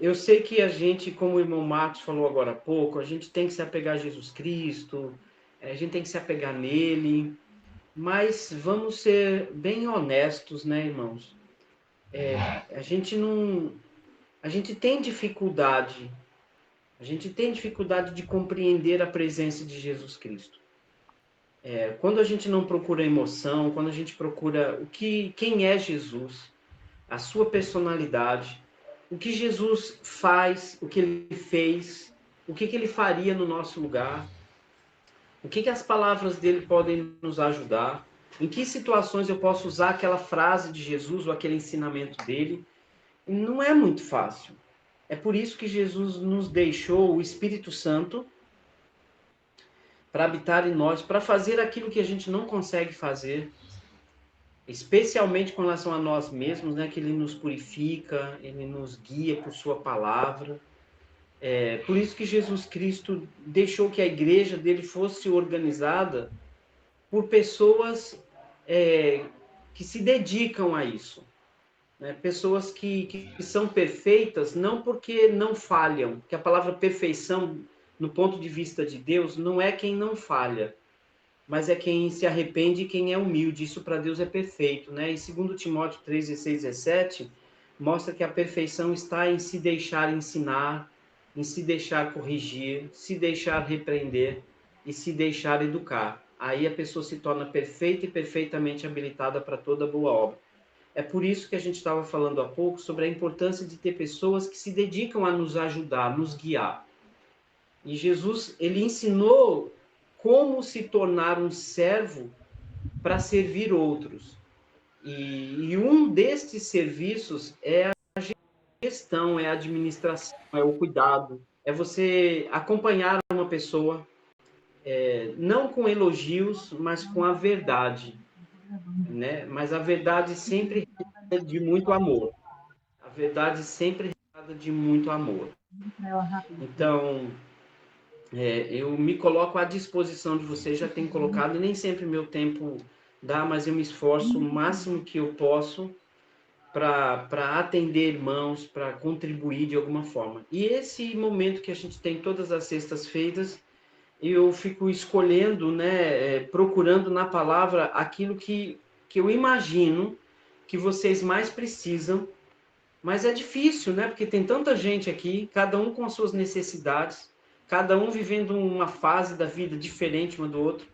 eu sei que a gente, como o irmão Marcos falou agora há pouco, a gente tem que se apegar a Jesus Cristo, a gente tem que se apegar nele, mas vamos ser bem honestos, né, irmãos? A gente não, a gente tem dificuldade, de compreender a presença de Jesus Cristo. Quando a gente não procura emoção, quando a gente procura quem é Jesus, a sua personalidade, o que Jesus faz, o que ele fez, o que ele faria no nosso lugar, o que as palavras dele podem nos ajudar, em que situações eu posso usar aquela frase de Jesus ou aquele ensinamento dele, não é muito fácil. É por isso que Jesus nos deixou o Espírito Santo para habitar em nós, para fazer aquilo que a gente não consegue fazer, especialmente com relação a nós mesmos, né? Que ele nos purifica, ele nos guia por sua palavra. Por isso que Jesus Cristo deixou que a igreja dele fosse organizada por pessoas que se dedicam a isso. Né? Pessoas que são perfeitas, não porque não falham, porque a palavra perfeição, no ponto de vista de Deus, não é quem não falha, mas é quem se arrepende e quem é humilde. Isso para Deus é perfeito. Né? E 2 Timóteo 3, 16 e 17, mostra que a perfeição está em se deixar ensinar, em se deixar corrigir, se deixar repreender e se deixar educar. Aí a pessoa se torna perfeita e perfeitamente habilitada para toda boa obra. É por isso que a gente estava falando há pouco sobre a importância de ter pessoas que se dedicam a nos ajudar, a nos guiar. E Jesus, ele ensinou como se tornar um servo para servir outros. E um destes serviços é a gestão, é a administração, é o cuidado, é você acompanhar uma pessoa, não com elogios, mas com a verdade, né? Mas a verdade sempre é de muito amor. A verdade sempre é de muito amor. Então, eu me coloco à disposição de vocês, já tenho colocado, e nem sempre meu tempo dá, mas eu me esforço o máximo que eu posso para atender irmãos, para contribuir de alguma forma. E esse momento que a gente tem todas as sextas-feiras, eu fico escolhendo, né, procurando na palavra aquilo que eu imagino que vocês mais precisam, mas é difícil, né, porque tem tanta gente aqui, cada um com as suas necessidades, cada um vivendo uma fase da vida diferente uma do outro.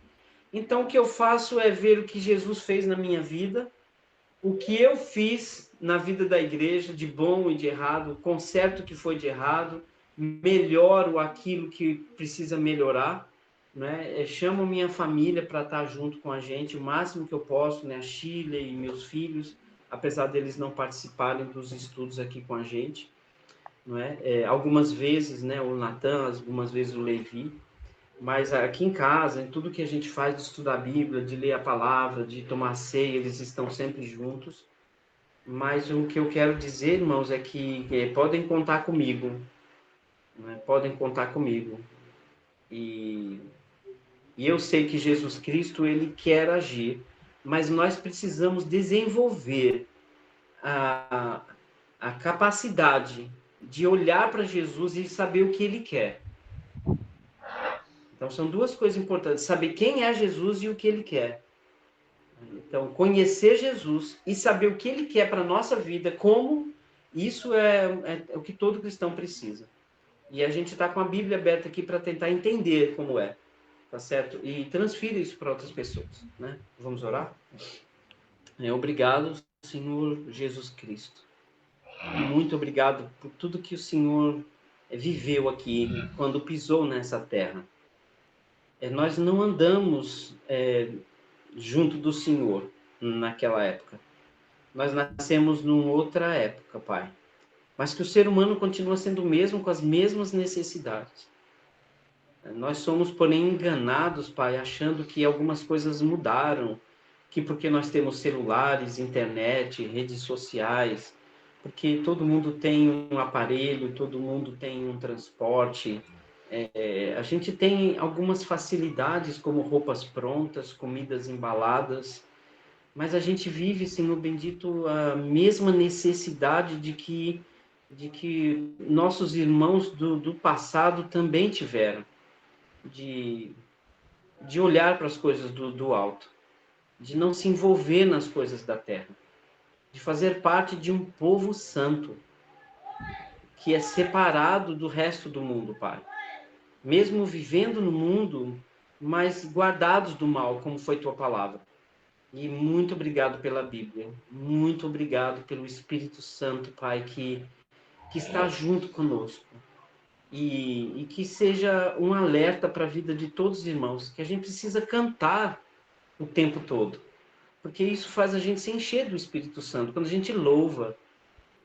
Então, o que eu faço é ver o que Jesus fez na minha vida, o que eu fiz na vida da igreja, de bom e de errado, conserto o que foi de errado, melhoro aquilo que precisa melhorar, né? Chamo minha família para estar junto com a gente o máximo que eu posso, né? A Sheila e meus filhos, apesar deles não participarem dos estudos aqui com a gente, não é? Algumas vezes, né? O Natan, algumas vezes o Levi, mas aqui em casa, em tudo que a gente faz de estudar a Bíblia, de ler a palavra, de tomar ceia, eles estão sempre juntos. Mas o que eu quero dizer, irmãos, é que podem contar comigo, né? Podem contar comigo. E eu sei que Jesus Cristo, ele quer agir, mas nós precisamos desenvolver a capacidade de olhar para Jesus e saber o que ele quer. Então, são duas coisas importantes: saber quem é Jesus e o que ele quer. Então, conhecer Jesus e saber o que ele quer para a nossa vida, como isso é o que todo cristão precisa. E a gente está com a Bíblia aberta aqui para tentar entender como é, tá certo? E transfira isso para outras pessoas, né? Vamos orar? Obrigado, Senhor Jesus Cristo. Muito obrigado por tudo que o Senhor viveu aqui, quando pisou nessa terra. Nós não andamos junto do Senhor naquela época. Nós nascemos numa outra época, Pai. Mas que o ser humano continua sendo o mesmo, com as mesmas necessidades. Nós somos, porém, enganados, Pai, achando que algumas coisas mudaram, que porque nós temos celulares, internet, redes sociais, porque todo mundo tem um aparelho, todo mundo tem um transporte, a gente tem algumas facilidades, como roupas prontas, comidas embaladas, mas a gente vive, Senhor bendito, a mesma necessidade de que de que nossos irmãos do passado também tiveram, de olhar para as coisas do alto, de não se envolver nas coisas da terra, de fazer parte de um povo santo, que é separado do resto do mundo, Pai. Mesmo vivendo no mundo, mas guardados do mal, como foi tua palavra. E muito obrigado pela Bíblia. Muito obrigado pelo Espírito Santo, Pai, que está junto conosco. E que seja um alerta para a vida de todos os irmãos, que a gente precisa cantar o tempo todo. Porque isso faz a gente se encher do Espírito Santo. Quando a gente louva,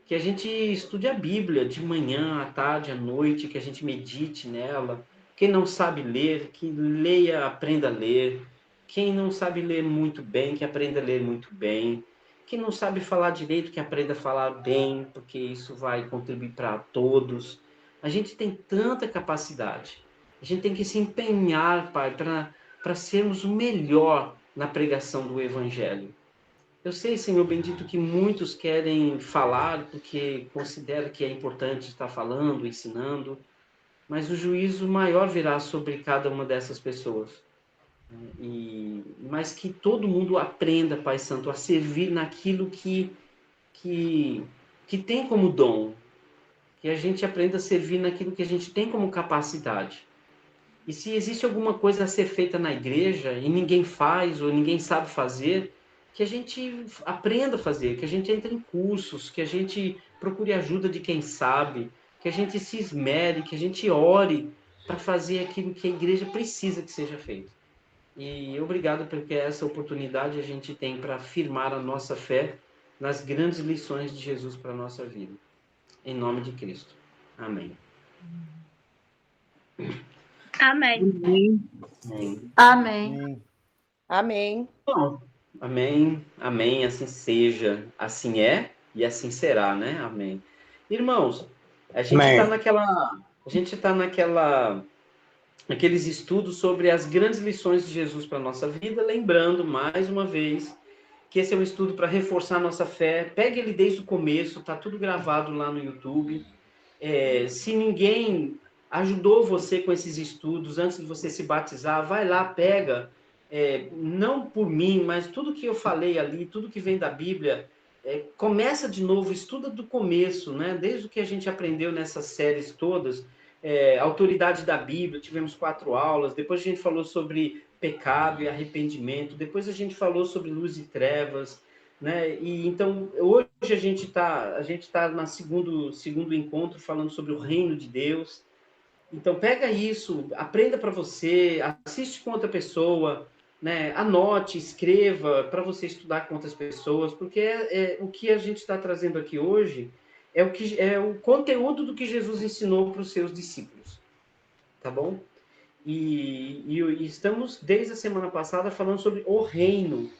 que a gente estude a Bíblia de manhã, à tarde, à noite, que a gente medite nela. Quem não sabe ler, que leia, aprenda a ler. Quem não sabe ler muito bem, que aprenda a ler muito bem. Quem não sabe falar direito, que aprenda a falar bem, porque isso vai contribuir para todos. A gente tem tanta capacidade. A gente tem que se empenhar, Pai, para sermos o melhor na pregação do Evangelho. Eu sei, Senhor bendito, que muitos querem falar porque consideram que é importante estar falando, ensinando, mas o juízo maior virá sobre cada uma dessas pessoas. Mas que todo mundo aprenda, Pai Santo, a servir naquilo que tem como dom, que a gente aprenda a servir naquilo que a gente tem como capacidade. E se existe alguma coisa a ser feita na igreja e ninguém faz ou ninguém sabe fazer, que a gente aprenda a fazer, que a gente entre em cursos, que a gente procure ajuda de quem sabe, que a gente se esmere, que a gente ore para fazer aquilo que a igreja precisa que seja feito. E obrigado porque essa oportunidade a gente tem para afirmar a nossa fé nas grandes lições de Jesus para a nossa vida. Em nome de Cristo. Amém. Amém. Amém. Amém. Amém. Bom, amém, amém, assim seja, assim é e assim será, né? Amém. Irmãos, a gente está naqueles estudos sobre as grandes lições de Jesus para a nossa vida, lembrando mais uma vez que esse é um estudo para reforçar a nossa fé. Pegue ele desde o começo, tá tudo gravado lá no YouTube. Se ninguém ajudou você com esses estudos antes de você se batizar, vai lá, pega. Não por mim, mas tudo que eu falei ali, tudo que vem da Bíblia, começa de novo, estuda do começo, né? Desde o que a gente aprendeu nessas séries todas, autoridade da Bíblia, tivemos 4 aulas, depois a gente falou sobre pecado e arrependimento, depois a gente falou sobre luz e trevas, né? E então hoje a gente tá no segundo encontro falando sobre o reino de Deus. Então pega isso, aprenda para você, assiste com outra pessoa, né? Anote, escreva para você estudar com outras pessoas, porque o que a gente está trazendo aqui hoje é o conteúdo do que Jesus ensinou para os seus discípulos, tá bom? E estamos desde a semana passada falando sobre o reino.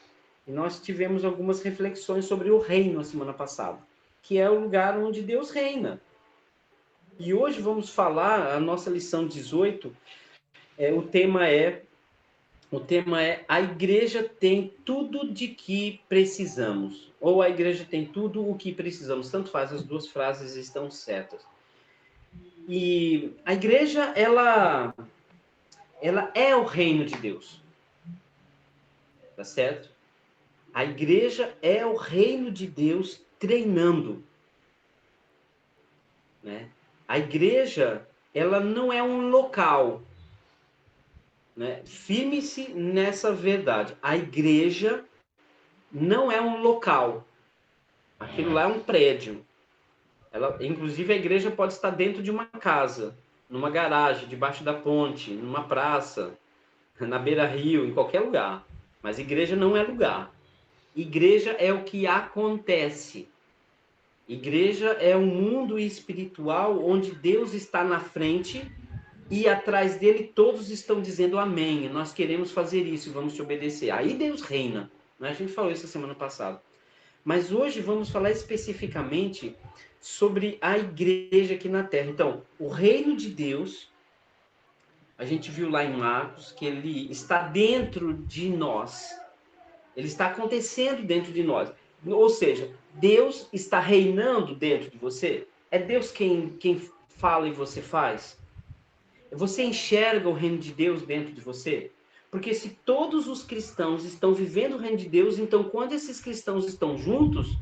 E nós tivemos algumas reflexões sobre o reino a semana passada, que é o lugar onde Deus reina. E hoje vamos falar, a nossa lição 18, o tema é a igreja tem tudo de que precisamos. Ou a igreja tem tudo o que precisamos. Tanto faz, as duas frases estão certas. E a igreja, ela é o reino de Deus. Tá certo? A igreja é o reino de Deus treinando, né? A igreja, ela não é um local, né? Firme-se nessa verdade. A igreja não é um local. Aquilo lá é um prédio. Inclusive, a igreja pode estar dentro de uma casa, numa garagem, debaixo da ponte, numa praça, na beira-rio, em qualquer lugar. Mas igreja não é lugar. Igreja é o que acontece. Igreja é um mundo espiritual onde Deus está na frente e atrás dele todos estão dizendo amém. Nós queremos fazer isso e vamos te obedecer. Aí Deus reina. Né? A gente falou isso a semana passada. Mas hoje vamos falar especificamente sobre a igreja aqui na Terra. Então, o reino de Deus, a gente viu lá em Marcos que ele está dentro de nós. Ele está acontecendo dentro de nós. Ou seja, Deus está reinando dentro de você? É Deus quem fala e você faz? Você enxerga o reino de Deus dentro de você? Porque se todos os cristãos estão vivendo o reino de Deus, então quando esses cristãos estão juntos,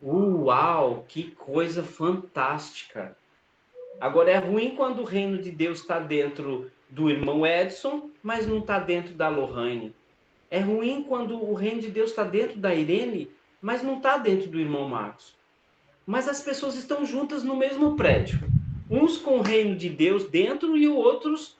uau, que coisa fantástica! Agora é ruim quando o reino de Deus está dentro do irmão Edson, mas não está dentro da Lohane. É ruim quando o reino de Deus está dentro da Irene, mas não está dentro do irmão Marcos. Mas as pessoas estão juntas no mesmo prédio. Uns com o reino de Deus dentro e outros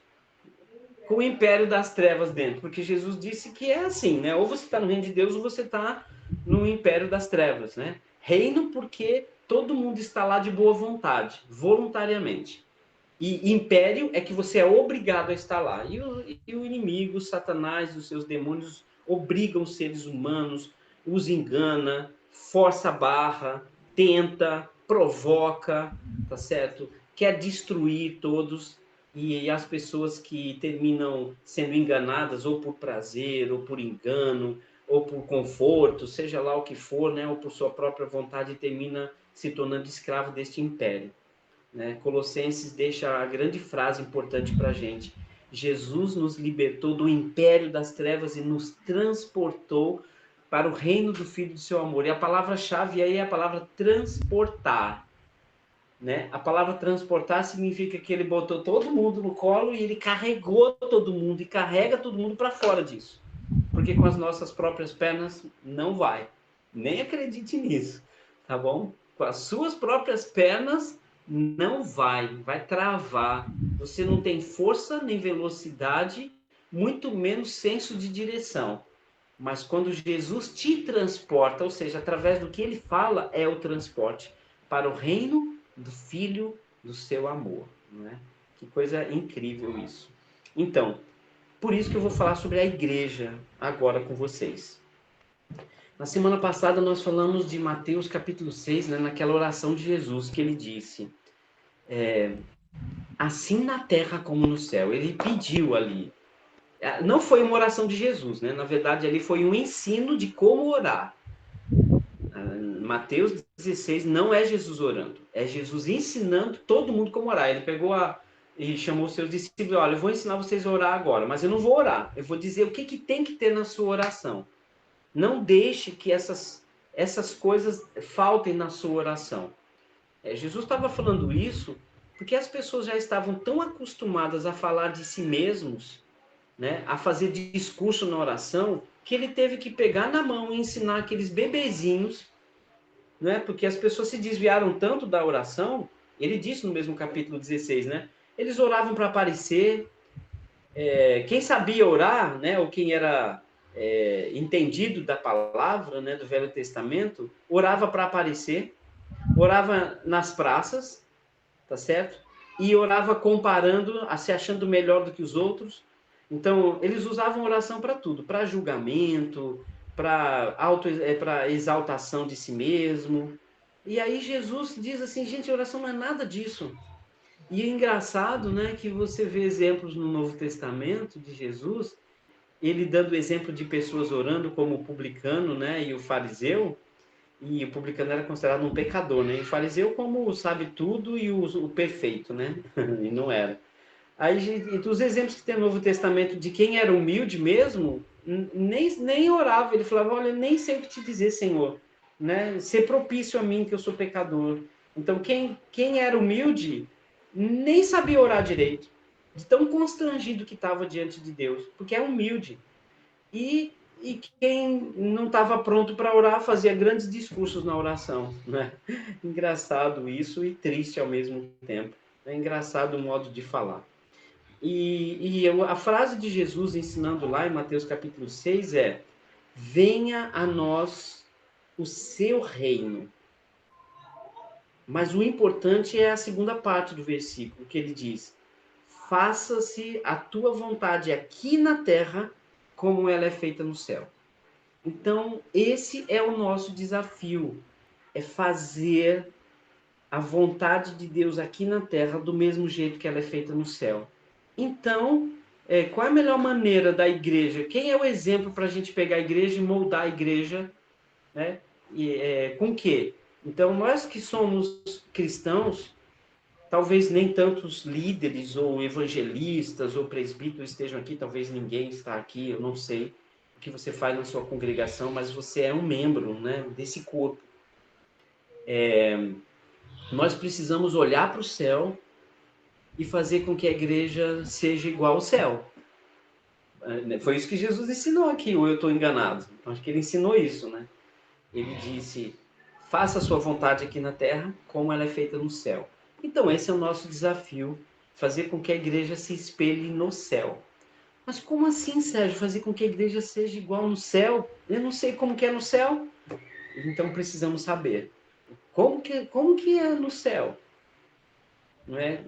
com o império das trevas dentro. Porque Jesus disse que é assim, né? Ou você está no reino de Deus ou você está no império das trevas, né? Reino porque todo mundo está lá de boa vontade, voluntariamente. E império é que você é obrigado a estar lá. E o inimigo, Satanás e os seus demônios obrigam os seres humanos, os engana, força a barra, tenta, provoca, tá certo? Quer destruir todos. E as pessoas que terminam sendo enganadas ou por prazer, ou por engano, ou por conforto, seja lá o que for, né? Ou por sua própria vontade, termina se tornando escravo deste império. Né? Colossenses deixa a grande frase importante para a gente. Jesus nos libertou do império das trevas e nos transportou para o reino do Filho do seu amor. E a palavra-chave aí é a palavra transportar. Né? A palavra transportar significa que ele botou todo mundo no colo e ele carregou todo mundo e carrega todo mundo para fora disso. Porque com as nossas próprias pernas não vai. Nem acredite nisso, tá bom? Com as suas próprias pernas não vai travar. Você não tem força nem velocidade, muito menos senso de direção. Mas quando Jesus te transporta, ou seja, através do que ele fala, é o transporte para o reino do Filho do seu amor. Né? Que coisa incrível isso. Então, por isso que eu vou falar sobre a igreja agora com vocês. Na semana passada nós falamos de Mateus capítulo 6, né, naquela oração de Jesus que ele disse, assim na terra como no céu. Ele pediu ali. Não foi uma oração de Jesus, né? Na verdade, ali foi um ensino de como orar. Mateus 16 não é Jesus orando, é Jesus ensinando todo mundo como orar. Ele pegou e chamou os seus discípulos, olha, eu vou ensinar vocês a orar agora, mas eu não vou orar, eu vou dizer o que tem que ter na sua oração. Não deixe que essas coisas faltem na sua oração. Jesus estava falando isso porque as pessoas já estavam tão acostumadas a falar de si mesmos, né, a fazer discurso na oração, que ele teve que pegar na mão e ensinar aqueles bebezinhos, né, porque as pessoas se desviaram tanto da oração, ele disse no mesmo capítulo 16, né, eles oravam para aparecer, quem sabia orar, né, ou quem era entendido da palavra, né, do Velho Testamento, orava para aparecer, orava nas praças, tá certo? E orava comparando, se achando melhor do que os outros. Então, eles usavam oração para tudo, para julgamento, para exaltação de si mesmo. E aí Jesus diz assim, gente, oração não é nada disso. E é engraçado, né, que você vê exemplos no Novo Testamento de Jesus, ele dando exemplo de pessoas orando como o publicano, né, e o fariseu, e o publicano era considerado um pecador, né, e o fariseu como sabe tudo e o perfeito, né, e não era. Aí, entre os exemplos que tem no Novo Testamento de quem era humilde mesmo, nem orava, ele falava, olha, nem sei o que te dizer, Senhor, né, ser propício a mim que eu sou pecador. Então, quem era humilde nem sabia orar direito, de tão constrangido que estava diante de Deus, porque é humilde. E quem não estava pronto para orar fazia grandes discursos na oração. Né? Engraçado isso e triste ao mesmo tempo. É engraçado o modo de falar. E a frase de Jesus ensinando lá em Mateus capítulo 6 é: venha a nós o seu reino. Mas o importante é a segunda parte do versículo, que ele diz: faça-se a tua vontade aqui na terra, como ela é feita no céu. Então, esse é o nosso desafio, é fazer a vontade de Deus aqui na terra do mesmo jeito que ela é feita no céu. Então, qual é a melhor maneira da igreja? Quem é o exemplo para a gente pegar a igreja e moldar a igreja? Né? Com o quê? Então, nós que somos cristãos, talvez nem tantos líderes ou evangelistas ou presbíteros estejam aqui, talvez ninguém está aqui, eu não sei o que você faz na sua congregação, mas você é um membro, né, desse corpo. Nós precisamos olhar para o céu e fazer com que a igreja seja igual ao céu. Foi isso que Jesus ensinou aqui, ou eu estou enganado? Acho que ele ensinou isso, né? Ele disse, faça a sua vontade aqui na terra, como ela é feita no céu. Então, esse é o nosso desafio, fazer com que a igreja se espelhe no céu. Mas como assim, Sérgio, fazer com que a igreja seja igual no céu? Eu não sei como que é no céu. Então, precisamos saber. Como que é no céu? Não é?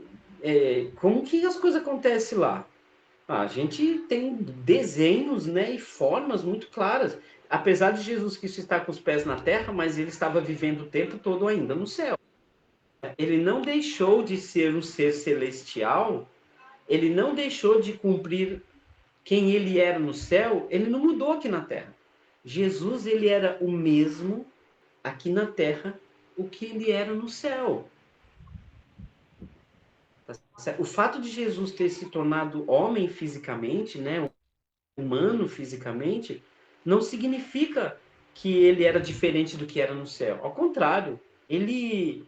Como que as coisas acontecem lá? A gente tem desenhos, né, e formas muito claras. Apesar de Jesus Cristo estar com os pés na terra, mas ele estava vivendo o tempo todo ainda no céu. Ele não deixou de ser um ser celestial, ele não deixou de cumprir quem ele era no céu, ele não mudou aqui na terra. Jesus, ele era o mesmo aqui na terra, o que ele era no céu. O fato de Jesus ter se tornado homem fisicamente, né, humano fisicamente, não significa que ele era diferente do que era no céu. Ao contrário, ele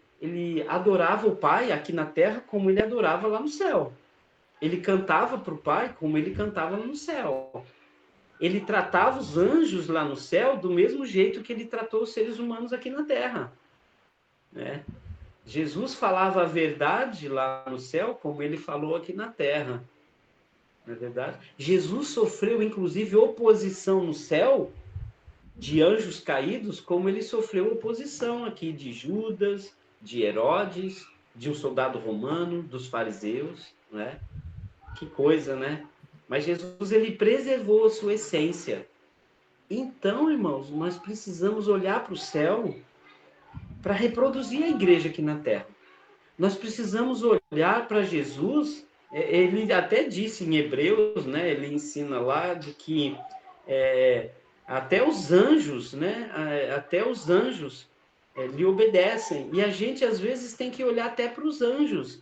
adorava o Pai aqui na terra como ele adorava lá no céu. Ele cantava para o Pai como ele cantava lá no céu. Ele tratava os anjos lá no céu do mesmo jeito que ele tratou os seres humanos aqui na terra, né? Jesus falava a verdade lá no céu como ele falou aqui na terra. Não é verdade? Jesus sofreu, inclusive, oposição no céu de anjos caídos, como ele sofreu oposição aqui de Judas, de Herodes, de um soldado romano, dos fariseus, né? Que coisa, né? Mas Jesus, ele preservou a sua essência. Então, irmãos, nós precisamos olhar para o céu para reproduzir a igreja aqui na terra. Nós precisamos olhar para Jesus. Ele até disse em Hebreus, né? Ele ensina lá de que até os anjos, né? Até os anjos lhe obedecem. E a gente às vezes tem que olhar até para os anjos.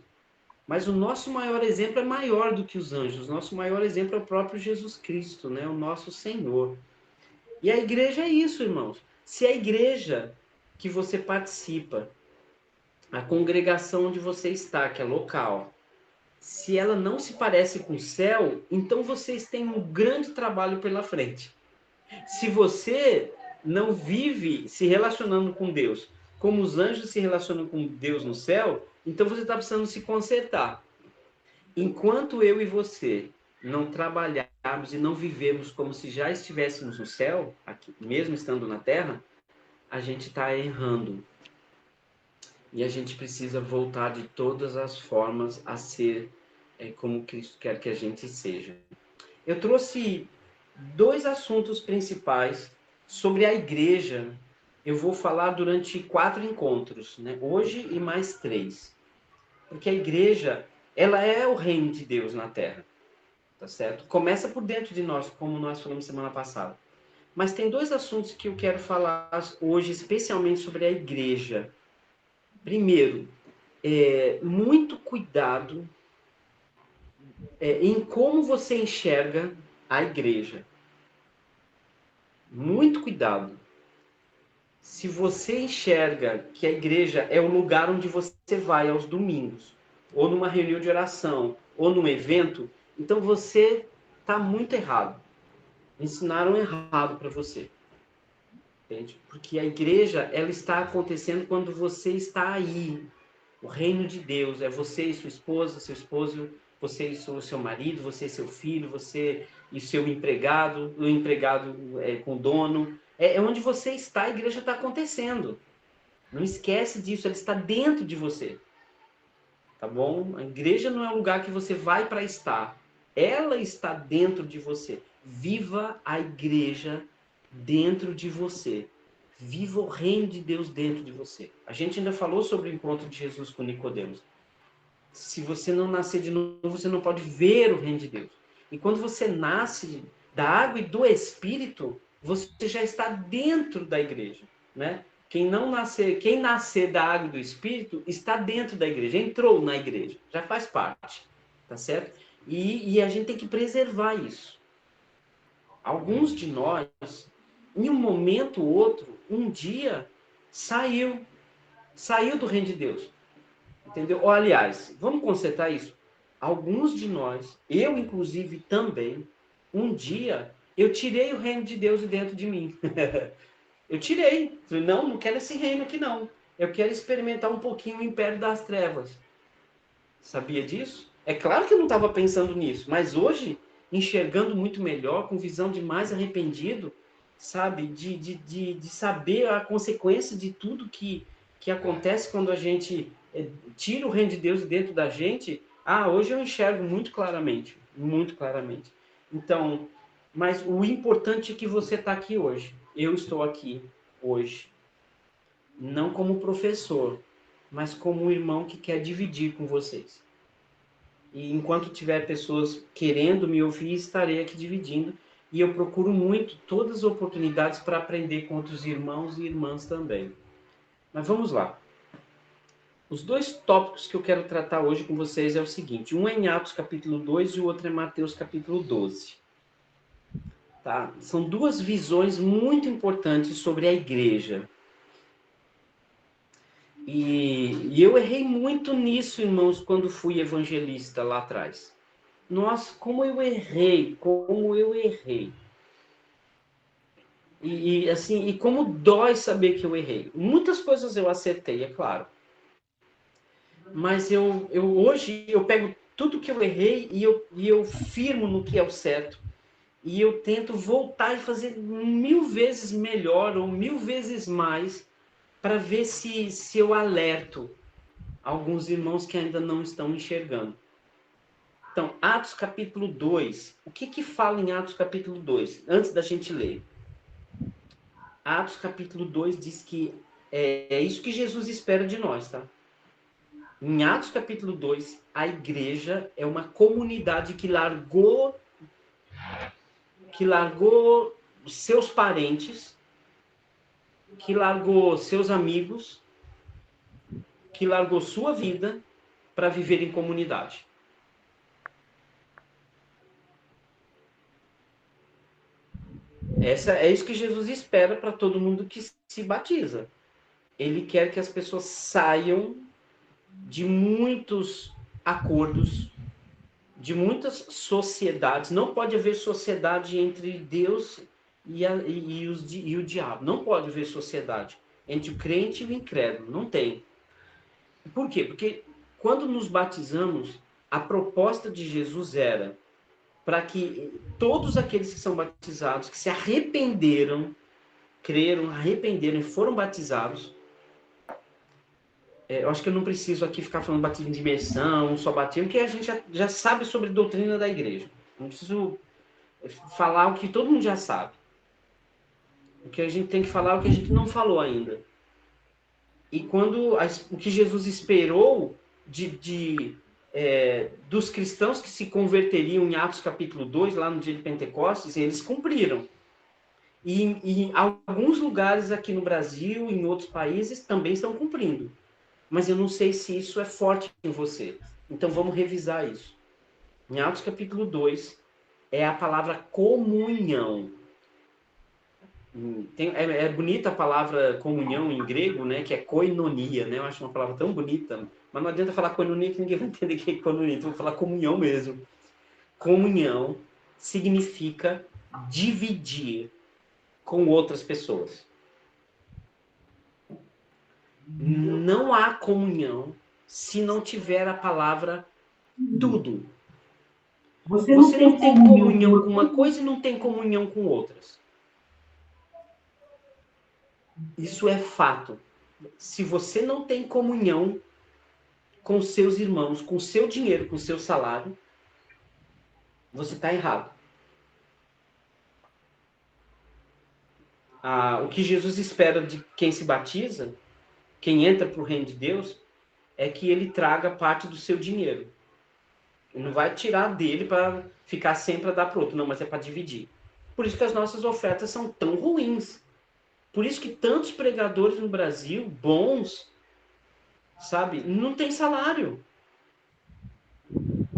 Mas o nosso maior exemplo é maior do que os anjos. Nosso maior exemplo é o próprio Jesus Cristo, né? O nosso Senhor. E a igreja é isso, irmãos. Se a igreja que você participa, a congregação onde você está, que é local, se ela não se parece com o céu, então vocês têm um grande trabalho pela frente. Se você não vive se relacionando com Deus, como os anjos se relacionam com Deus no céu, então você está precisando se consertar. Enquanto eu e você não trabalharmos e não vivemos como se já estivéssemos no céu, aqui, mesmo estando na terra, a gente está errando. E a gente precisa voltar de todas as formas a ser como Cristo quer que a gente seja. Eu trouxe 2 assuntos principais sobre a igreja. Eu vou falar durante 4 encontros, né? Hoje e mais 3. Porque a igreja, ela é o reino de Deus na terra, tá certo? Começa por dentro de nós, como nós falamos semana passada. Mas tem 2 assuntos que eu quero falar hoje, especialmente sobre a igreja. Primeiro, muito cuidado em como você enxerga a igreja. Muito cuidado. Se você enxerga que a igreja é o lugar onde você vai aos domingos, ou numa reunião de oração, ou num evento, então você está muito errado. Ensinaram errado para você. Entende? Porque a igreja, ela está acontecendo quando você está aí. O reino de Deus é você e sua esposa, seu esposo, você e seu marido, você e seu filho, você e seu empregado, o empregado com o dono. É onde você está, a igreja está acontecendo. Não esquece disso, ela está dentro de você. Tá bom? A igreja não é um lugar que você vai para estar. Ela está dentro de você. Viva a igreja dentro de você. Viva o reino de Deus dentro de você. A gente ainda falou sobre o encontro de Jesus com Nicodemos. Se você não nascer de novo, você não pode ver o reino de Deus. E quando você nasce da água e do Espírito, você já está dentro da igreja, né? Quem nascer da água e do Espírito está dentro da igreja, entrou na igreja, já faz parte, tá certo? E a gente tem que preservar isso. Alguns de nós, em um momento ou outro, um dia, saiu do reino de Deus. Entendeu? Ou, aliás, vamos consertar isso. Alguns de nós, eu inclusive também, um dia, eu tirei o reino de Deus de dentro de mim. Eu tirei. Falei, não quero esse reino aqui não. Eu quero experimentar um pouquinho o império das trevas. Sabia disso? É claro que eu não estava pensando nisso, mas hoje, enxergando muito melhor, com visão de mais arrependido, sabe? De saber a consequência de tudo que acontece quando a gente tira o reino de Deus dentro da gente. Hoje eu enxergo muito claramente. Muito claramente. Então, mas o importante é que você está aqui hoje. Eu estou aqui hoje. Não como professor, mas como um irmão que quer dividir com vocês. E enquanto tiver pessoas querendo me ouvir, estarei aqui dividindo. E eu procuro muito todas as oportunidades para aprender com outros irmãos e irmãs também. Mas vamos lá. Os dois tópicos que eu quero tratar hoje com vocês é o seguinte. Um é em Atos capítulo 2 e o outro é em Mateus capítulo 12. Tá? São duas visões muito importantes sobre a igreja. E eu errei muito nisso, irmãos, quando fui evangelista lá atrás. Nossa, como eu errei. Assim, e como dói saber que eu errei. Muitas coisas eu acertei, é claro. Mas hoje eu pego tudo que eu errei e eu firmo no que é o certo. E eu tento voltar e fazer 1000 vezes melhor ou 1000 vezes mais para ver se eu alerto alguns irmãos que ainda não estão enxergando. Então, Atos capítulo 2. O que fala em Atos capítulo 2? Antes da gente ler. Atos capítulo 2 diz que é isso que Jesus espera de nós, tá? Em Atos capítulo 2, a igreja é uma comunidade que largou seus parentes, que largou seus amigos, que largou sua vida para viver em comunidade. É isso que Jesus espera para todo mundo que se batiza. Ele quer que as pessoas saiam de muitos acordos, de muitas sociedades. Não pode haver sociedade entre Deus e o diabo. Não pode haver sociedade entre o crente e o incrédulo. Não tem. Por quê? Porque quando nos batizamos, a proposta de Jesus era para que todos aqueles que são batizados, que se arrependeram, creram, arrependeram e foram batizados. Eu acho que eu não preciso aqui ficar falando batismo de imersão, só batismo, porque a gente já sabe sobre a doutrina da igreja. Não preciso falar o que todo mundo já sabe. O que a gente tem que falar é o que a gente não falou ainda. E o que Jesus esperou dos cristãos que se converteriam em Atos capítulo 2, lá no dia de Pentecostes, eles cumpriram. E em alguns lugares aqui no Brasil, em outros países, também estão cumprindo. Mas eu não sei se isso é forte em você. Então vamos revisar isso. Em Atos capítulo 2, é a palavra comunhão. É bonita a palavra comunhão em grego, né? Que é koinonia, né? Eu acho uma palavra tão bonita. Mas não adianta falar koinonia que ninguém vai entender o que é koinonia. Então vou falar comunhão mesmo. Comunhão significa dividir com outras pessoas. Não há comunhão se não tiver a palavra tudo. Você não tem comunhão com uma coisa e não tem comunhão com outras. Isso é fato. Se você não tem comunhão com seus irmãos, com seu dinheiro, com seu salário, você está errado. O que Jesus espera de quem se batiza, quem entra para o reino de Deus, é que ele traga parte do seu dinheiro. Ele não vai tirar dele para ficar sempre a dar para o outro, não, mas é para dividir. Por isso que as nossas ofertas são tão ruins. Por isso que tantos pregadores no Brasil, bons, sabe, não tem salário.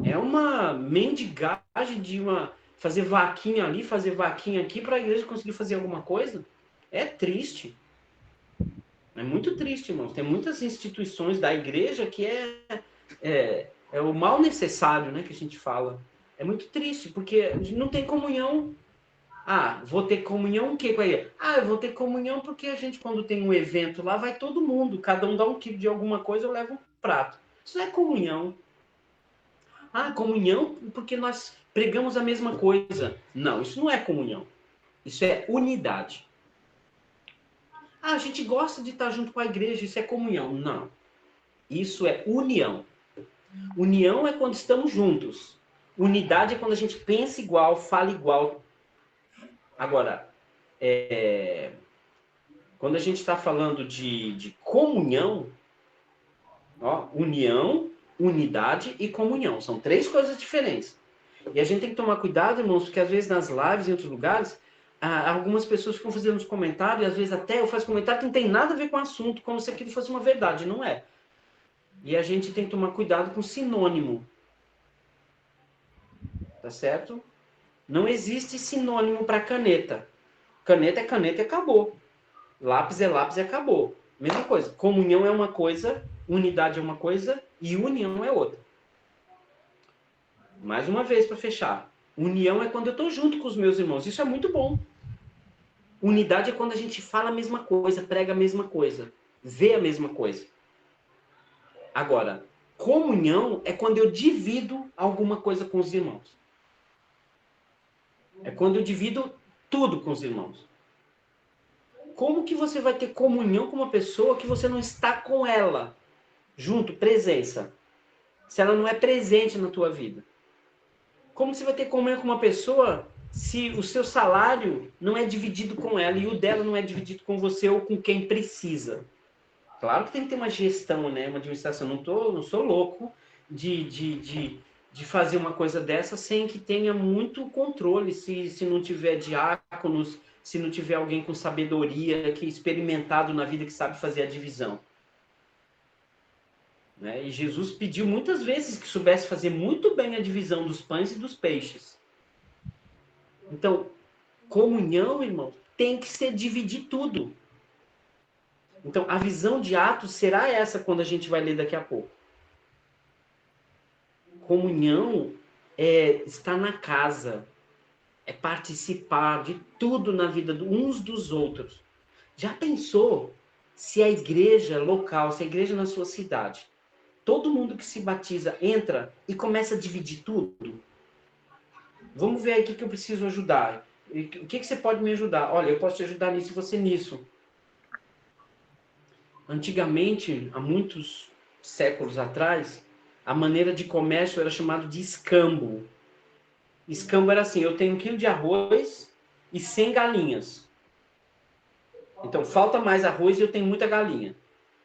É uma mendigagem de fazer vaquinha ali, fazer vaquinha aqui para a igreja conseguir fazer alguma coisa. É triste. É muito triste, irmãos. Tem muitas instituições da igreja que é o mal necessário, né, que a gente fala. É muito triste, porque não tem comunhão. Ah, vou ter comunhão o quê com a igreja? Ah, eu vou ter comunhão porque a gente, quando tem um evento lá, vai todo mundo. Cada um dá um quilo de alguma coisa, eu levo um prato. Isso não é comunhão. Ah, comunhão porque nós pregamos a mesma coisa. Não, isso não é comunhão. Isso é unidade. Ah, a gente gosta de estar junto com a igreja, isso é comunhão. Não. Isso é união. União é quando estamos juntos. Unidade é quando a gente pensa igual, fala igual. Agora, quando a gente está falando de comunhão, ó, união, unidade e comunhão. São três coisas diferentes. E a gente tem que tomar cuidado, irmãos, porque às vezes nas lives, em outros lugares, algumas pessoas ficam fazendo uns comentários, e às vezes até eu faço comentário que não tem nada a ver com o assunto, como se aquilo fosse uma verdade. Não é. E a gente tem que tomar cuidado com sinônimo. Tá certo? Não existe sinônimo para caneta. Caneta é caneta e acabou. Lápis é lápis e acabou. Mesma coisa. Comunhão é uma coisa, unidade é uma coisa e união é outra. Mais uma vez para fechar. União é quando eu estou junto com os meus irmãos. Isso é muito bom. Unidade é quando a gente fala a mesma coisa, prega a mesma coisa, vê a mesma coisa. Agora, comunhão é quando eu divido alguma coisa com os irmãos. É quando eu divido tudo com os irmãos. Como que você vai ter comunhão com uma pessoa que você não está com ela? Junto, presença. Se ela não é presente na tua vida. Como você vai ter comunhão com uma pessoa se o seu salário não é dividido com ela e o dela não é dividido com você ou com quem precisa? Claro que tem que ter uma gestão, né? Uma administração. Não sou louco de fazer uma coisa dessa sem que tenha muito controle. Se não tiver diáconos, se não tiver alguém com sabedoria, que experimentado na vida, que sabe fazer a divisão. Né? E Jesus pediu muitas vezes que soubesse fazer muito bem a divisão dos pães e dos peixes. Então, comunhão, irmão, tem que ser dividir tudo. Então, a visão de Atos será essa quando a gente vai ler daqui a pouco. Comunhão é estar na casa, é participar de tudo na vida uns dos outros. Já pensou se a igreja local, se a igreja na sua cidade, todo mundo que se batiza entra e começa a dividir tudo? Vamos ver aí o que eu preciso ajudar. O que você pode me ajudar? Olha, eu posso te ajudar nisso e você nisso. Antigamente, há muitos séculos atrás, a maneira de comércio era chamado de escambo. Escambo era assim, eu tenho 1 quilo de arroz e 100 galinhas. Então, falta mais arroz e eu tenho muita galinha.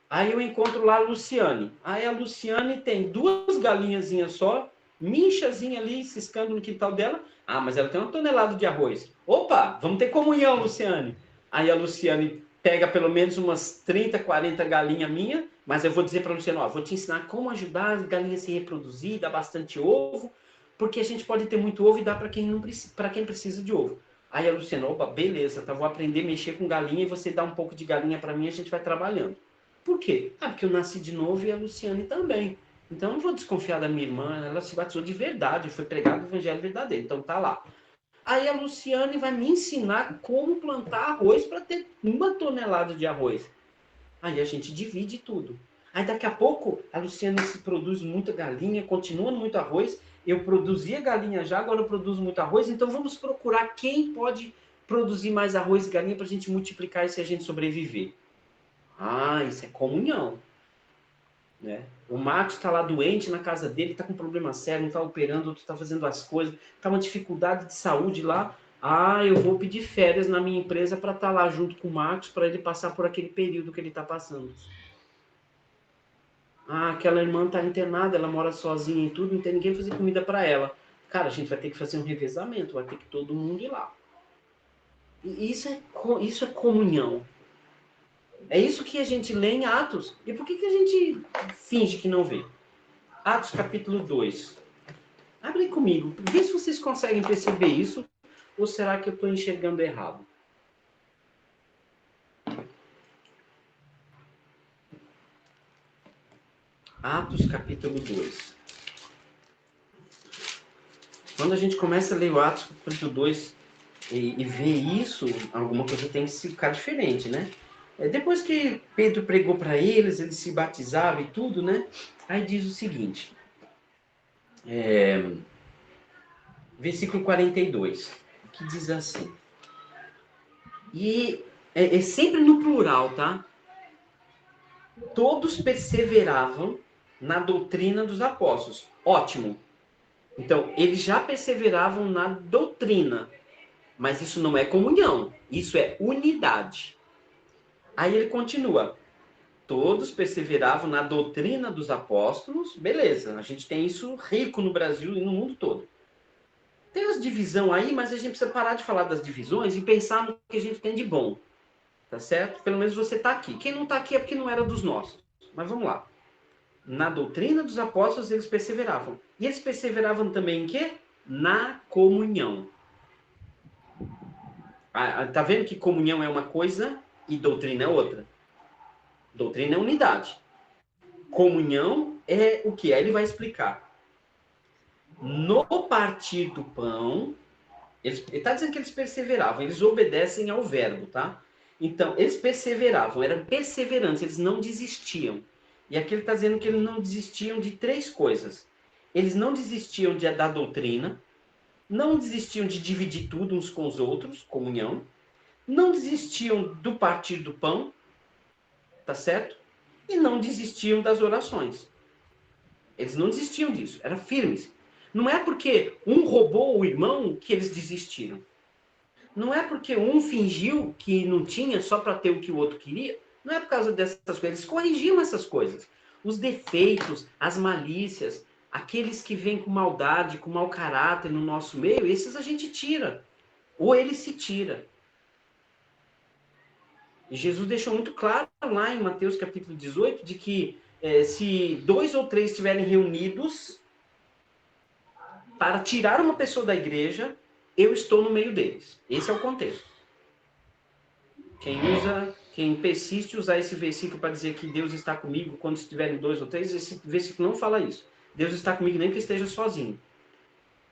Aí eu encontro lá a Luciane. Aí a Luciane tem 2 galinhazinhas só, minchazinha ali, ciscando no quintal dela. Ah, mas ela tem 1 tonelada de arroz. Opa, vamos ter comunhão, Luciane. Aí a Luciane pega pelo menos umas 30, 40 galinhas minha, mas eu vou dizer para a Luciane, ó, vou te ensinar como ajudar as galinhas a se reproduzir, dar bastante ovo, porque a gente pode ter muito ovo e dar para quem precisa de ovo. Aí a Luciana, opa, beleza, tá, vou aprender a mexer com galinha e você dá um pouco de galinha para mim e a gente vai trabalhando. Por quê? Ah, porque eu nasci de novo e a Luciane também. Então eu não vou desconfiar da minha irmã, ela se batizou de verdade, foi pregado o evangelho verdadeiro, então tá lá. Aí a Luciane vai me ensinar como plantar arroz para ter 1 tonelada de arroz. Aí a gente divide tudo. Aí daqui a pouco a Luciane se produz muita galinha, continua muito arroz. Eu produzia galinha já, agora eu produzo muito arroz. Então vamos procurar quem pode produzir mais arroz e galinha para a gente multiplicar isso e a gente sobreviver. Ah, isso é comunhão. Né? O Marcos está lá doente na casa dele, está com problema sério, não está operando, outro está fazendo as coisas, está uma dificuldade de saúde lá. Ah, eu vou pedir férias na minha empresa para estar lá junto com o Marcos, para ele passar por aquele período que ele está passando. Ah, aquela irmã está internada, ela mora sozinha e tudo, não tem ninguém fazer comida para ela. Cara, a gente vai ter que fazer um revezamento, vai ter que todo mundo ir lá. E isso é comunhão. É isso que a gente lê em Atos. E por que a gente finge que não vê? Atos capítulo 2. Abre comigo. Vê se vocês conseguem perceber isso. Ou será que eu estou enxergando errado? Atos capítulo 2. Quando a gente começa a ler o Atos capítulo 2 e vê isso, alguma coisa tem que ficar diferente, né? Depois que Pedro pregou para eles se batizavam e tudo, né? Aí diz o seguinte, versículo 42, que diz assim, e é sempre no plural, tá? Todos perseveravam na doutrina dos apóstolos. Ótimo. Então, eles já perseveravam na doutrina, mas isso não é comunhão, isso é unidade. Aí ele continua, todos perseveravam na doutrina dos apóstolos, beleza, a gente tem isso rico no Brasil e no mundo todo. Tem as divisões aí, mas a gente precisa parar de falar das divisões e pensar no que a gente tem de bom, tá certo? Pelo menos você está aqui. Quem não está aqui é porque não era dos nossos. Mas vamos lá. Na doutrina dos apóstolos eles perseveravam. E eles perseveravam também em quê? Na comunhão. Tá vendo que comunhão é uma coisa e doutrina é outra? Doutrina é unidade. Comunhão é o que? Aí ele vai explicar. No partir do pão, ele está dizendo que eles perseveravam, eles obedecem ao verbo, tá? Então, eles perseveravam, eram perseverantes, eles não desistiam. E aqui ele está dizendo que eles não desistiam de três coisas. Eles não desistiam da doutrina, não desistiam de dividir tudo uns com os outros, comunhão, não desistiam do partir do pão, tá certo? E não desistiam das orações. Eles não desistiam disso, eram firmes. Não é porque um roubou o irmão que eles desistiram. Não é porque um fingiu que não tinha só para ter o que o outro queria. Não é por causa dessas coisas. Eles corrigiam essas coisas. Os defeitos, as malícias, aqueles que vêm com maldade, com mau caráter no nosso meio, esses a gente tira. Ou ele se tira. E Jesus deixou muito claro lá em Mateus capítulo 18 de que se 2 ou 3 estiverem reunidos para tirar uma pessoa da igreja, eu estou no meio deles. Esse é o contexto. Quem persiste usar esse versículo para dizer que Deus está comigo quando estiverem 2 ou 3, esse versículo não fala isso. Deus está comigo nem que esteja sozinho.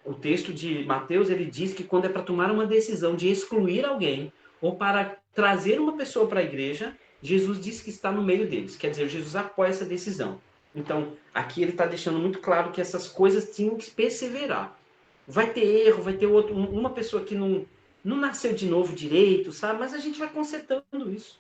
O texto de Mateus, ele diz que quando é para tomar uma decisão de excluir alguém ou para trazer uma pessoa para a igreja, Jesus diz que está no meio deles. Quer dizer, Jesus apoia essa decisão. Então, aqui ele está deixando muito claro que essas coisas tinham que perseverar. Vai ter erro, vai ter uma pessoa que não nasceu de novo direito, sabe? Mas a gente vai consertando isso.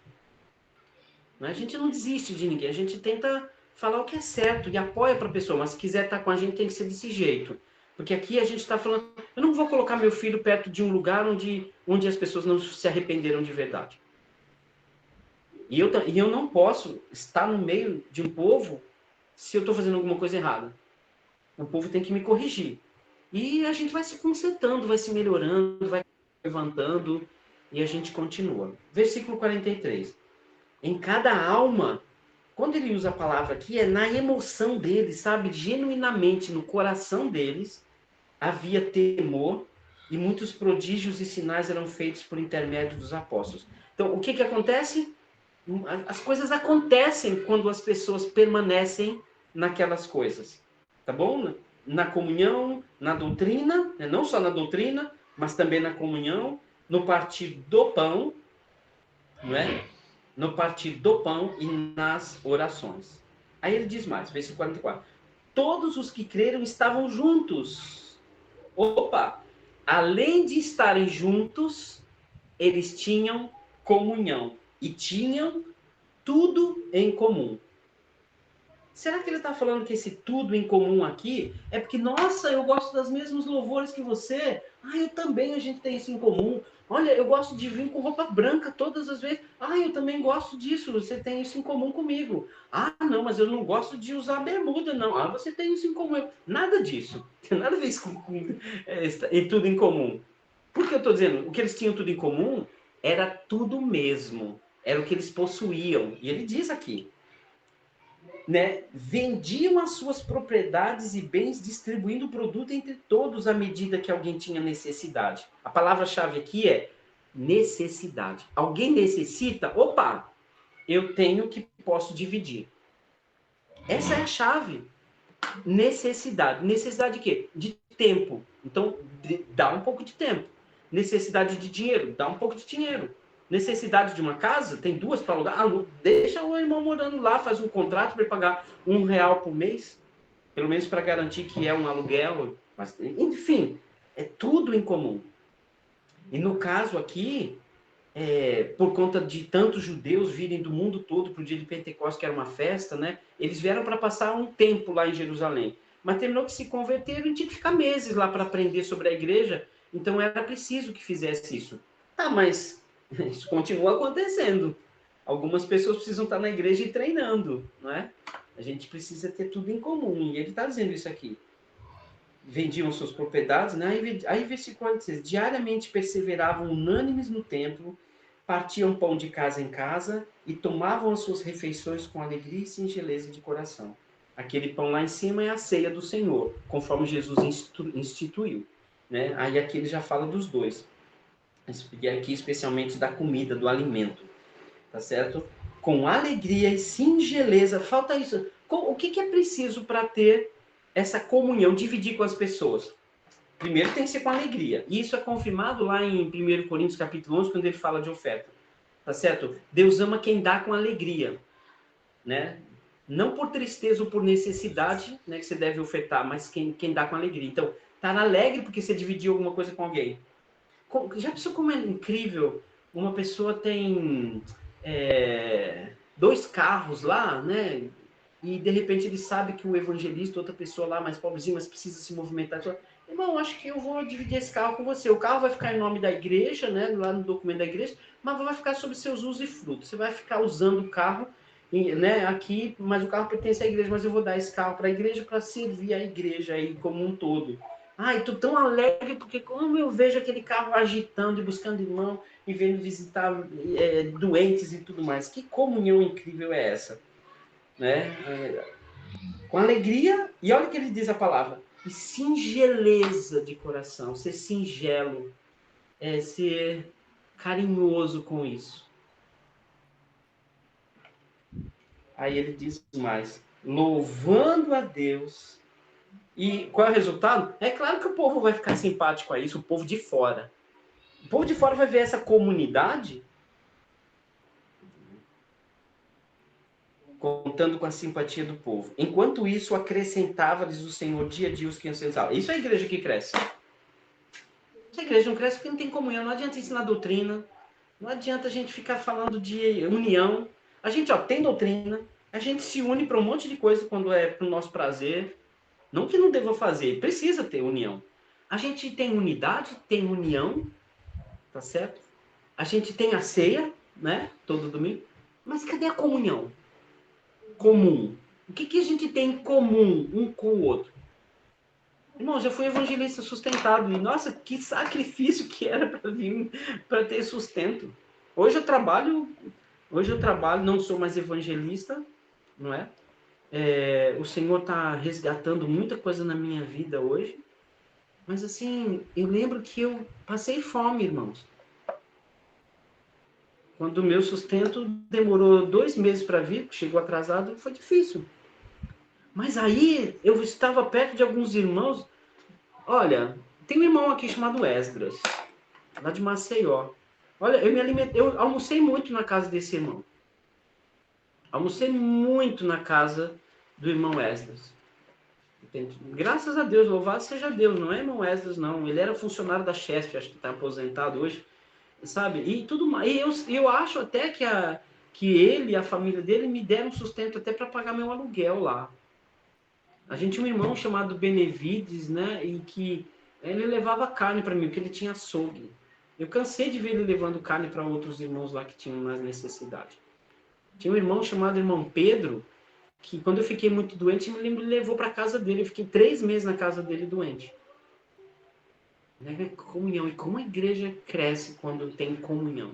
A gente não desiste de ninguém, a gente tenta falar o que é certo e apoia para a pessoa, mas se quiser estar com a gente tem que ser desse jeito. Porque aqui a gente está falando, eu não vou colocar meu filho perto de um lugar onde as pessoas não se arrependeram de verdade. E eu não posso estar no meio de um povo se eu estou fazendo alguma coisa errada. O povo tem que me corrigir. E a gente vai se consertando, vai se melhorando, vai levantando e a gente continua. Versículo 43. Em cada alma, quando ele usa a palavra aqui, é na emoção deles, sabe? Genuinamente, no coração deles, havia temor e muitos prodígios e sinais eram feitos por intermédio dos apóstolos. Então, o que acontece? As coisas acontecem quando as pessoas permanecem naquelas coisas. Tá bom? Na comunhão, na doutrina, não só na doutrina, mas também na comunhão, no partir do pão, não é? No partir do pão e nas orações. Aí ele diz mais, versículo 44. Todos os que creram estavam juntos. Opa! Além de estarem juntos, eles tinham comunhão e tinham tudo em comum. Será que ele está falando que esse tudo em comum aqui é porque, nossa, eu gosto das mesmas louvores que você? Ah, eu também, a gente tem isso em comum. Olha, eu gosto de vir com roupa branca todas as vezes. Ah, eu também gosto disso, você tem isso em comum comigo. Ah, não, mas eu não gosto de usar bermuda, não. Ah, você tem isso em comum. Nada disso. Tem nada a ver com tudo em comum. Por que eu estou dizendo? O que eles tinham tudo em comum era tudo mesmo. era o que eles possuíam. E ele diz aqui, né? Vendiam as suas propriedades e bens, distribuindo o produto entre todos à medida que alguém tinha necessidade. A palavra-chave aqui é necessidade. Alguém necessita? Opa, eu tenho que posso dividir. Essa é a chave. Necessidade. Necessidade de quê? De tempo. Então, dá um pouco de tempo. Necessidade de dinheiro. Dá um pouco de dinheiro. Necessidade de uma casa, tem duas para alugar. Deixa o irmão morando lá, faz um contrato para pagar R$ 1 por mês, pelo menos para garantir que é um aluguel. Mas, enfim, é tudo em comum. E no caso aqui, por conta de tantos judeus virem do mundo todo para o dia de Pentecostes, que era uma festa, né? Eles vieram para passar um tempo lá em Jerusalém. Mas terminou que se converteram e tinha que ficar meses lá para aprender sobre a igreja. Então era preciso que fizesse isso. Tá, mas isso continua acontecendo. Algumas pessoas precisam estar na igreja e treinando, não é? A gente precisa ter tudo em comum. E ele está dizendo isso aqui. Vendiam suas propriedades, né? Aí versículo 16. Diariamente perseveravam unânimes no templo, partiam pão de casa em casa e tomavam as suas refeições com alegria e singeleza de coração. Aquele pão lá em cima é a ceia do Senhor, conforme Jesus instituiu, né? Aí aqui ele já fala dos dois. E aqui especialmente da comida, do alimento, tá certo? Com alegria e singeleza. Falta isso. O que é preciso para ter essa comunhão, dividir com as pessoas? Primeiro tem que ser com alegria. E isso é confirmado lá em 1 Coríntios capítulo 11, quando ele fala de oferta. Tá certo? Deus ama quem dá com alegria, né? Não por tristeza ou por necessidade, né, que você deve ofertar, mas quem dá com alegria. Então, tá alegre porque você dividiu alguma coisa com alguém. Já pensou como é incrível? Uma pessoa tem 2 carros lá, né? E de repente ele sabe que o evangelista, outra pessoa lá mais pobrezinha, mas precisa se movimentar. Fala, irmão, acho que eu vou dividir esse carro com você. O carro vai ficar em nome da igreja, né? Lá no documento da igreja, mas vai ficar sob seus usos e frutos. Você vai ficar usando o carro, né? Aqui, mas o carro pertence à igreja, mas eu vou dar esse carro para a igreja para servir a igreja aí como um todo. Ai, tô tão alegre porque como eu vejo aquele carro agitando e buscando irmão e vendo visitar doentes e tudo mais. Que comunhão incrível é essa? Né? Com alegria, e olha o que ele diz a palavra, e singeleza de coração, ser singelo, ser carinhoso com isso. Aí ele diz mais, louvando a Deus. E qual é o resultado? É claro que o povo vai ficar simpático a isso, o povo de fora. O povo de fora vai ver essa comunidade contando com a simpatia do povo. Enquanto isso, acrescentava-lhes o Senhor dia a dia os que iam. Isso é a igreja que cresce. A igreja não cresce porque não tem comunhão. Não adianta ensinar doutrina. Não adianta a gente ficar falando de união. A gente tem doutrina. A gente se une para um monte de coisa quando é para o nosso prazer. Não que não deva fazer. Precisa ter união. A gente tem unidade, tem união. Tá certo? A gente tem a ceia, né? Todo domingo. Mas cadê a comunhão? Comum. O que a gente tem em comum um com o outro? Irmão, já fui evangelista sustentado. E, nossa, que sacrifício que era para vir, para ter sustento. Hoje eu trabalho, não sou mais evangelista, não é? O Senhor está resgatando muita coisa na minha vida hoje. Mas, assim, eu lembro que eu passei fome, irmãos. Quando o meu sustento demorou 2 meses para vir, chegou atrasado, foi difícil. Mas aí eu estava perto de alguns irmãos. Olha, tem um irmão aqui chamado Esdras, lá de Maceió. Olha, eu almocei muito na casa desse irmão. Almocei muito na casa do irmão Esdras. Entende? Graças a Deus, louvado seja Deus, não é irmão Esdras, não. Ele era funcionário da Chesf, acho que está aposentado hoje, sabe? E tudo mais. E eu acho até que ele e a família dele me deram sustento até para pagar meu aluguel lá. A gente tinha um irmão chamado Benevides, né? E que ele levava carne para mim, porque ele tinha açougue. Eu cansei de ver ele levando carne para outros irmãos lá que tinham mais necessidade. Tinha um irmão chamado irmão Pedro, que quando eu fiquei muito doente, me levou para casa dele. Eu fiquei 3 meses na casa dele doente. Comunhão. E como a igreja cresce quando tem comunhão.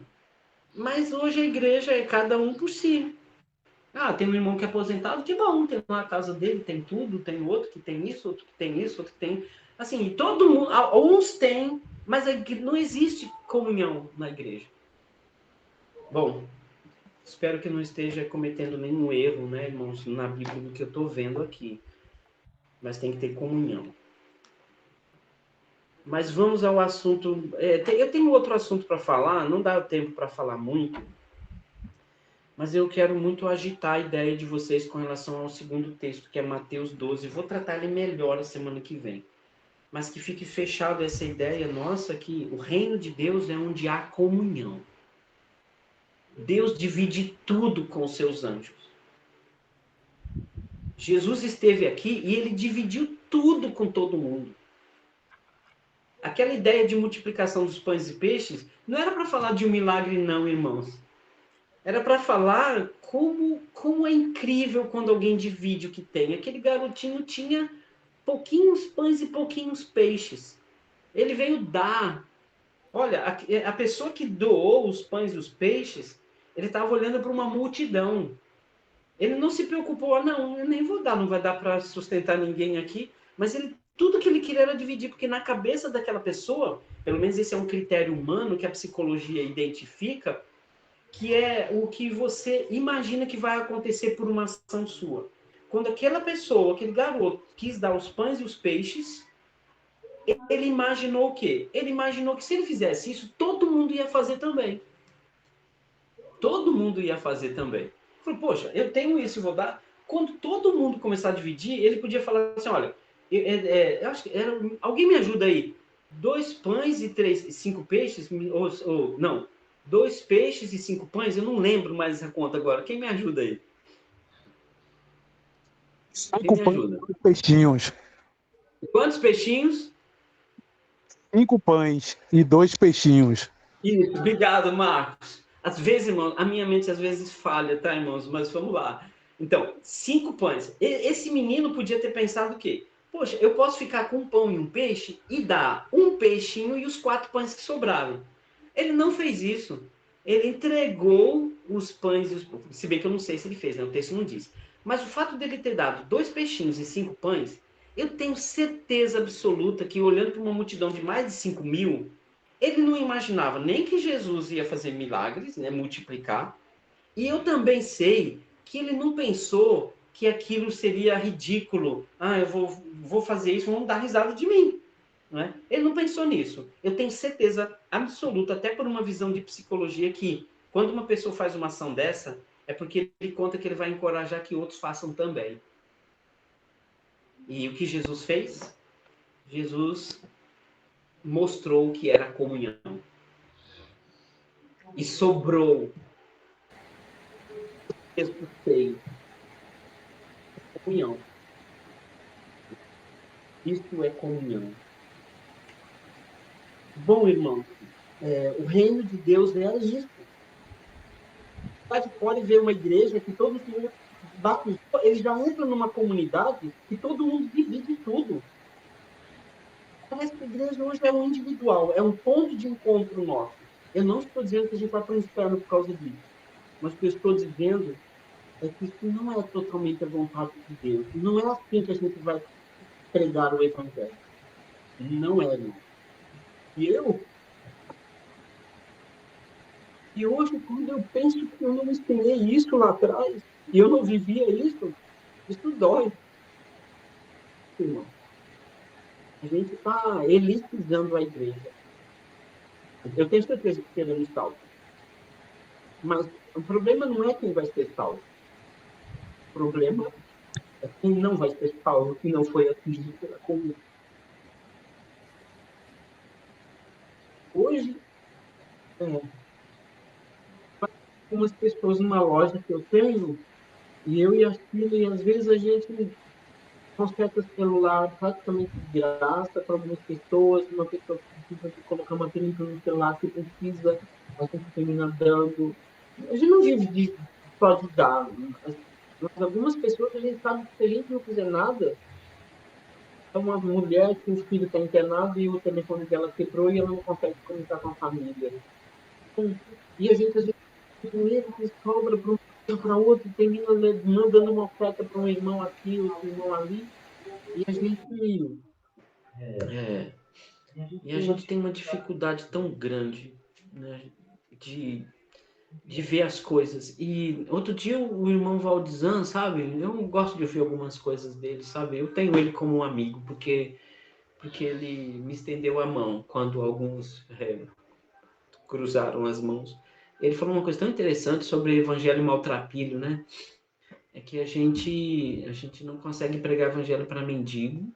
Mas hoje a igreja é cada um por si. Ah, tem um irmão que é aposentado, que bom, tem lá a casa dele, tem tudo, tem outro que tem isso, outro que tem isso, outro que tem... Assim, todo mundo, uns têm, mas não existe comunhão na igreja. Bom, espero que não esteja cometendo nenhum erro, né, irmãos, na Bíblia do que eu estou vendo aqui. Mas tem que ter comunhão. Mas vamos ao assunto... eu tenho outro assunto para falar, não dá tempo para falar muito, mas eu quero muito agitar a ideia de vocês com relação ao segundo texto, que é Mateus 12. Vou tratar ele melhor a semana que vem. Mas que fique fechado essa ideia nossa que o reino de Deus é onde há comunhão. Deus divide tudo com os seus anjos. Jesus esteve aqui e ele dividiu tudo com todo mundo. Aquela ideia de multiplicação dos pães e peixes não era para falar de um milagre, não, irmãos. Era para falar como é incrível quando alguém divide o que tem. Aquele garotinho tinha pouquinhos pães e pouquinhos peixes. Ele veio dar. Olha, a pessoa que doou os pães e os peixes, ele estava olhando para uma multidão. Ele não se preocupou, não, eu nem vou dar, não vai dar para sustentar ninguém aqui. Mas tudo que ele queria era dividir, porque na cabeça daquela pessoa, pelo menos esse é um critério humano que a psicologia identifica, que é o que você imagina que vai acontecer por uma ação sua. Quando aquela pessoa, aquele garoto, quis dar os pães e os peixes, ele imaginou o quê? Ele imaginou que se ele fizesse isso, todo mundo ia fazer também. Todo mundo ia fazer também. Ele falou, poxa, eu tenho isso, vou dar. Quando todo mundo começar a dividir, ele podia falar assim, olha, eu acho que alguém me ajuda aí. 2 pães e 5 peixes, ou não, 2 peixes e 5 pães, eu não lembro mais essa conta agora. Quem me ajuda aí? Quem 5 me pães ajuda? e 2 peixinhos. Quantos peixinhos? 5 pães e 2 peixinhos. Isso, obrigado, Marcos. Às vezes, irmão, a minha mente às vezes falha, tá, irmãos? Mas vamos lá. Então, 5 pães. Esse menino podia ter pensado o quê? Poxa, eu posso ficar com um pão e um peixe e dar um peixinho e os 4 pães que sobraram. Ele não fez isso. Ele entregou os pães e os... Se bem que eu não sei se ele fez, né? O texto não diz. Mas o fato dele ter dado 2 peixinhos e 5 pães, eu tenho certeza absoluta que, olhando para uma multidão de mais de 5.000, ele não imaginava nem que Jesus ia fazer milagres, né, multiplicar. E eu também sei que ele não pensou que aquilo seria ridículo. Ah, eu vou fazer isso, vão dar risada de mim. Não é? Ele não pensou nisso. Eu tenho certeza absoluta, até por uma visão de psicologia, que quando uma pessoa faz uma ação dessa, é porque ele conta que ele vai encorajar que outros façam também. E o que Jesus fez? Jesus mostrou o que era a comunhão. E sobrou. Texto 6. Comunhão. Isto é comunhão. Bom, irmão, o reino de Deus é isso. Você pode ver uma igreja que todo mundo batizou, ele já entra numa comunidade que todo mundo divide tudo. Parece que a igreja hoje é um individual, é um ponto de encontro nosso. Eu não estou dizendo que a gente vai para o inferno por causa disso, mas o que eu estou dizendo é que isso não é totalmente a vontade de Deus. Não é assim que a gente vai pregar o evangelho. Não é, não. E hoje, quando eu penso que eu não esperei isso lá atrás, e eu não vivia isso dói. Irmão. A gente está elitizando a igreja. Eu tenho certeza que seremos salvos. Mas o problema não é quem vai ser salvo. O problema é quem não vai ser salvo, que não foi atingido pela comunidade. Hoje, algumas pessoas numa loja que eu tenho, e eu e a Sheila, e às vezes a gente conserta celular praticamente de graça para algumas pessoas, uma pessoa que precisa de colocar uma trinca no celular que precisa, a gente termina dando. A gente não vive só de dar, mas algumas pessoas a gente sabe que se a gente não fizer nada, é uma mulher que o filho está internado e o telefone dela quebrou e ela não consegue comunicar com a família. E a gente com ele, que sobra para outro, termina mandando uma oferta para um irmão aqui, outro irmão ali, e a gente É, e a gente tem uma dificuldade tão grande, né, de ver as coisas. E outro dia o irmão Valdizan, sabe? Eu gosto de ouvir algumas coisas dele, sabe? Eu tenho ele como um amigo, porque ele me estendeu a mão quando alguns cruzaram as mãos. Ele falou uma coisa tão interessante sobre evangelho maltrapilho, né? É que a gente não consegue pregar evangelho para mendigo,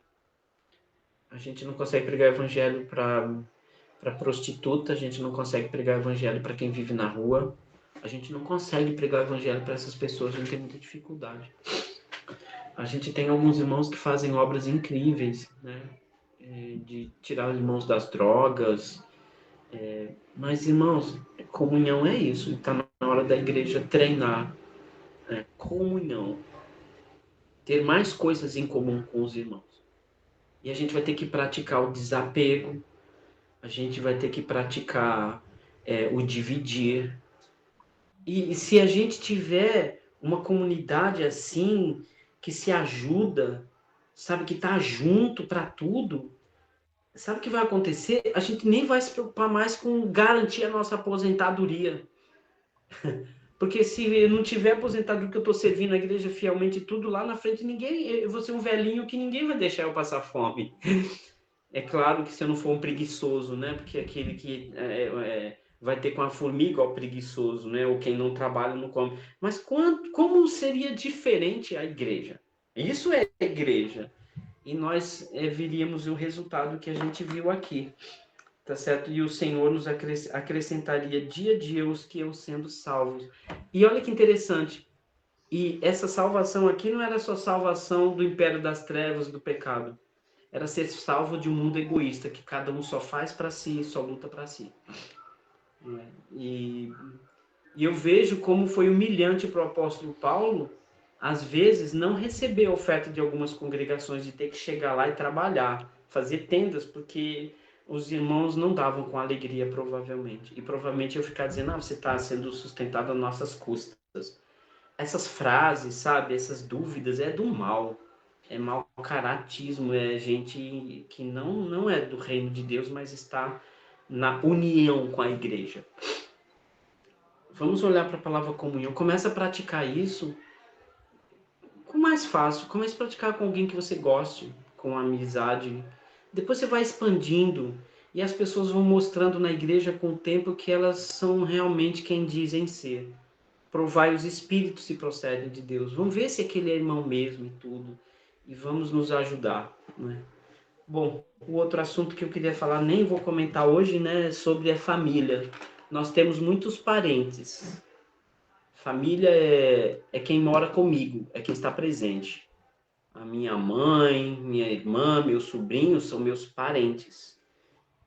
a gente não consegue pregar evangelho para prostituta, a gente não consegue pregar evangelho para quem vive na rua, a gente não consegue pregar evangelho para essas pessoas, a gente tem muita dificuldade. A gente tem alguns irmãos que fazem obras incríveis, né? De tirar os irmãos das drogas. Mas, irmãos, comunhão é isso. Está na hora da igreja treinar, né? Comunhão. Ter mais coisas em comum com os irmãos. E a gente vai ter que praticar o desapego, a gente vai ter que praticar o dividir. E se a gente tiver uma comunidade assim, que se ajuda, sabe, que está junto para tudo, sabe o que vai acontecer? A gente nem vai se preocupar mais com garantir a nossa aposentadoria. Porque se não tiver aposentadoria que eu estou servindo a igreja fielmente tudo, lá na frente eu vou ser um velhinho que ninguém vai deixar eu passar fome. É claro que se eu não for um preguiçoso, né? Porque aquele que vai ter com a formiga o preguiçoso, né? Ou quem não trabalha não come. Mas como seria diferente a igreja? Isso é a igreja. E nós veríamos o resultado que a gente viu aqui, tá certo? E o Senhor nos acrescentaria dia a dia os que iam sendo salvos. E olha que interessante. E essa salvação aqui não era só salvação do império das trevas, do pecado. Era ser salvo de um mundo egoísta, que cada um só faz para si, só luta para si. E eu vejo como foi humilhante para o apóstolo Paulo, às vezes, não receber a oferta de algumas congregações, de ter que chegar lá e trabalhar, fazer tendas, porque os irmãos não davam com alegria, provavelmente. E provavelmente eu ficar dizendo, você está sendo sustentado às nossas custas. Essas frases, sabe, essas dúvidas, é do mal. É mau caratismo, é gente que não é do reino de Deus, mas está na união com a igreja. Vamos olhar para a palavra comunhão. Começa a praticar isso com mais fácil. Comece a praticar com alguém que você goste, com amizade. Depois você vai expandindo e as pessoas vão mostrando na igreja com o tempo que elas são realmente quem dizem ser. Provai os espíritos se procedem de Deus. Vamos ver se aquele é irmão mesmo e tudo. E vamos nos ajudar, né? Bom, o outro assunto que eu queria falar, nem vou comentar hoje, né, sobre a família. Nós temos muitos parentes. Família é quem mora comigo, é quem está presente. A minha mãe, minha irmã, meus sobrinhos são meus parentes.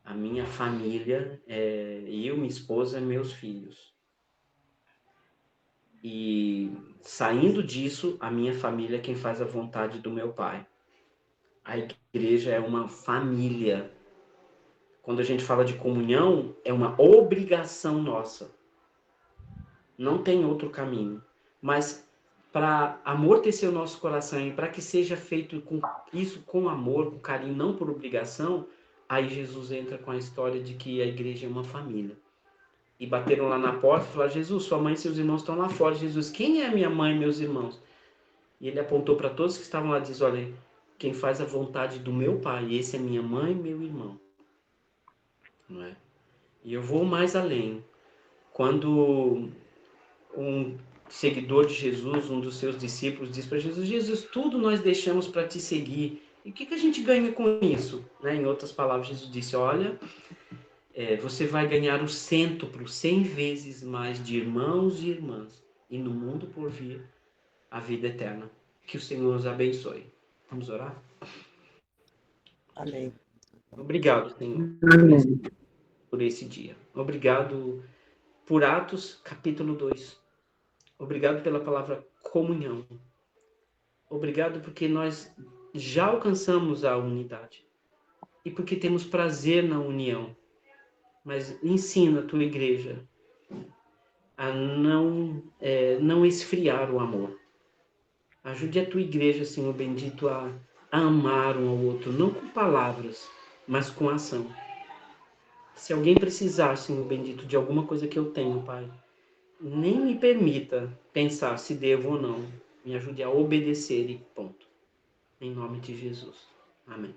A minha família é eu, minha esposa e meus filhos. E saindo disso, a minha família é quem faz a vontade do meu pai. A igreja é uma família. Quando a gente fala de comunhão, é uma obrigação nossa. Não tem outro caminho. Mas para amortecer o nosso coração e para que seja feito isso com amor, com carinho, não por obrigação, aí Jesus entra com a história de que a igreja é uma família. E bateram lá na porta e falaram, Jesus, sua mãe e seus irmãos estão lá fora. Jesus, quem é minha mãe e meus irmãos? E ele apontou para todos que estavam lá e disse, olha, quem faz a vontade do meu pai, esse é minha mãe e meu irmão. Não é? E eu vou mais além. Quando um seguidor de Jesus, um dos seus discípulos, diz para Jesus, Jesus, tudo nós deixamos para te seguir. E o que a gente ganha com isso? Né? Em outras palavras, Jesus disse, olha, você vai ganhar o 100 vezes mais de irmãos e irmãs. E no mundo por vir, a vida eterna. Que o Senhor os abençoe. Vamos orar? Amém. Obrigado, Senhor, por esse dia. Obrigado por Atos, capítulo 2. Obrigado pela palavra comunhão. Obrigado porque nós já alcançamos a unidade. E porque temos prazer na união. Mas ensina a tua igreja a não esfriar o amor. Ajude a tua igreja, Senhor bendito, a amar um ao outro, não com palavras, mas com ação. Se alguém precisar, Senhor bendito, de alguma coisa que eu tenho, Pai, nem me permita pensar se devo ou não. Me ajude a obedecer e ponto. Em nome de Jesus. Amém.